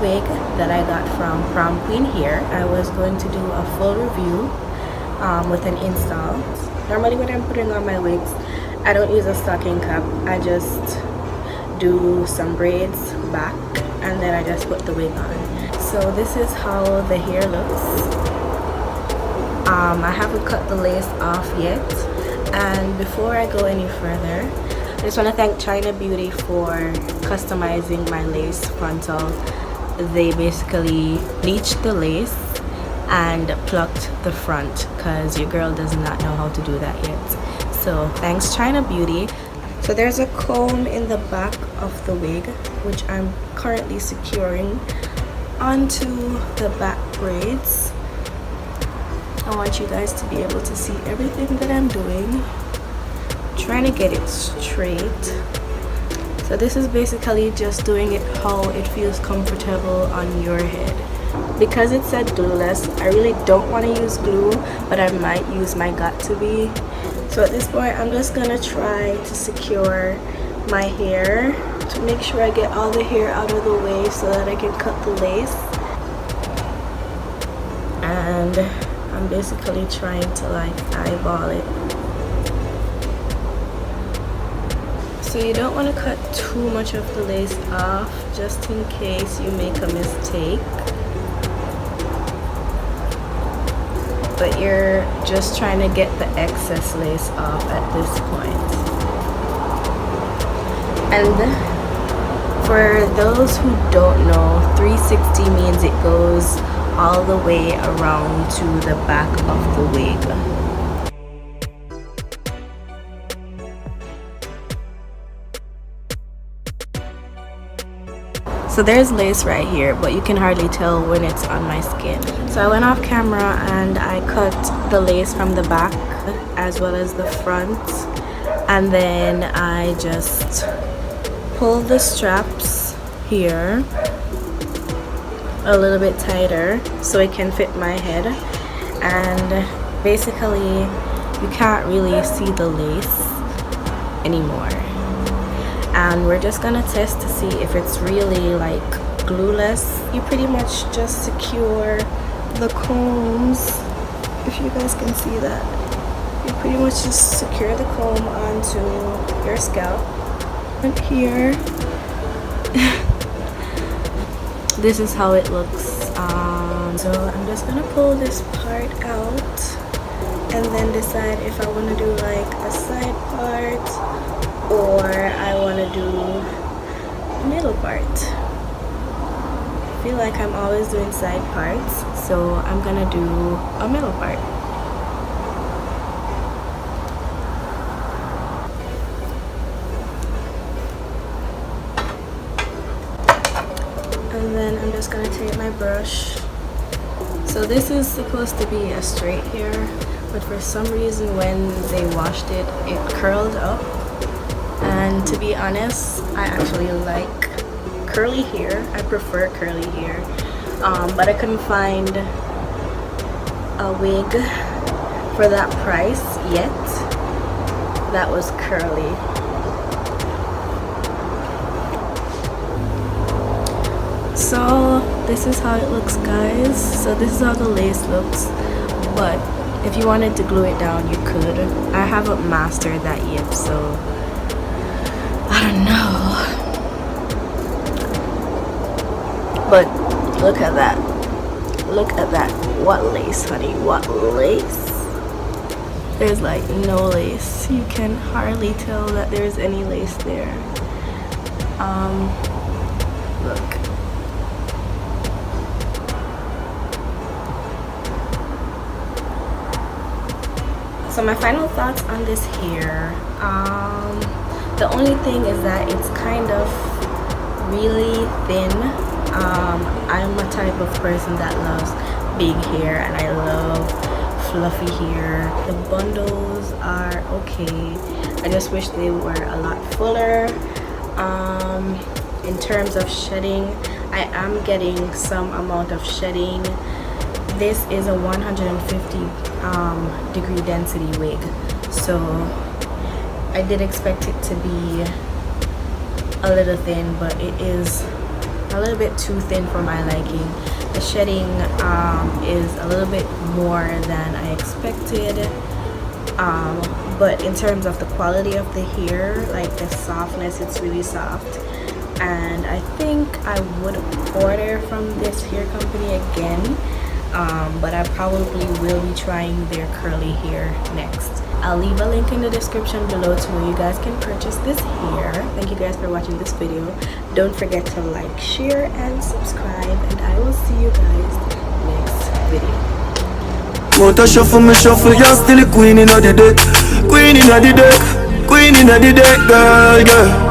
wig that I got from PromQueen here. I was going to do a full review with an install. Normally when I'm putting on my wigs, I don't use a stocking cap. I just do some braids back and then I just put the wig on. So this is how the hair looks. I haven't cut the lace off yet, and before I go any further, I just want to thank China Beauty for customizing my lace frontal. They basically bleached the lace and plucked the front because your girl does not know how to do that yet. So thanks China Beauty. So there's a comb in the back of the wig which I'm currently securing onto the back braids. I want you guys to be able to see everything that I'm doing. Trying to get it straight. So this is basically just doing it how it feels comfortable on your head. Because it said glueless, I really don't want to use glue, but I might use my got to be. So at this point, I'm just gonna try to secure my hair to make sure I get all the hair out of the way so that I can cut the lace. And I'm basically trying to like eyeball it. So you don't want to cut too much of the lace off just in case you make a mistake. But you're just trying to get the excess lace off at this point. And for those who don't know, 360 means it goes all the way around to the back of the wig. So there's lace right here, but you can hardly tell when it's on my skin. So I went off camera and I cut the lace from the back as well as the front, and then I just pulled the straps here a little bit tighter so it can fit my head, and basically you can't really see the lace anymore. And we're just gonna test to see if it's really like glueless. You pretty much just secure the combs, if you guys can see that. You pretty much just secure the comb onto your scalp. And here this is how it looks. So I'm just gonna pull this part out and then decide if I want to do like a side part or I want to do a middle part. I feel like I'm always doing side parts, so I'm gonna do a middle part. And then I'm just gonna take my brush. So this is supposed to be a straight hair, but for some reason when they washed it, it curled up. And to be honest, I actually like curly hair. I prefer curly hair, but I couldn't find a wig for that price yet that was curly. So this is how it looks, guys. So this is how the lace looks, but if you wanted to glue it down, you could. I haven't mastered that yet, so I don't know. But look at that. Look at that. What lace, honey? What lace? There's like no lace. You can hardly tell that there's any lace there. Look. So my final thoughts on this hair. The only thing is that it's kind of really thin. I'm a type of person that loves big hair and I love fluffy hair. The bundles are okay. I just wish they were a lot fuller. In terms of shedding, I am getting some amount of shedding. This is a 150 degree density wig, so I did expect it to be a little thin, but it is a a little bit too thin for my liking. The shedding is a little bit more than I expected, but in terms of the quality of the hair, like the softness, it's really soft. And I think I would order from this hair company again, but I probably will be trying their curly hair next. I'll leave a link in the description below to where you guys can purchase this hair. Thank you guys for watching this video. Don't forget to like, share, and subscribe, and I will see you guys next video. Want to shuffle me shuffle, you're still a queen in the deck. Queen in the deck, queen in the deck, girl, girl.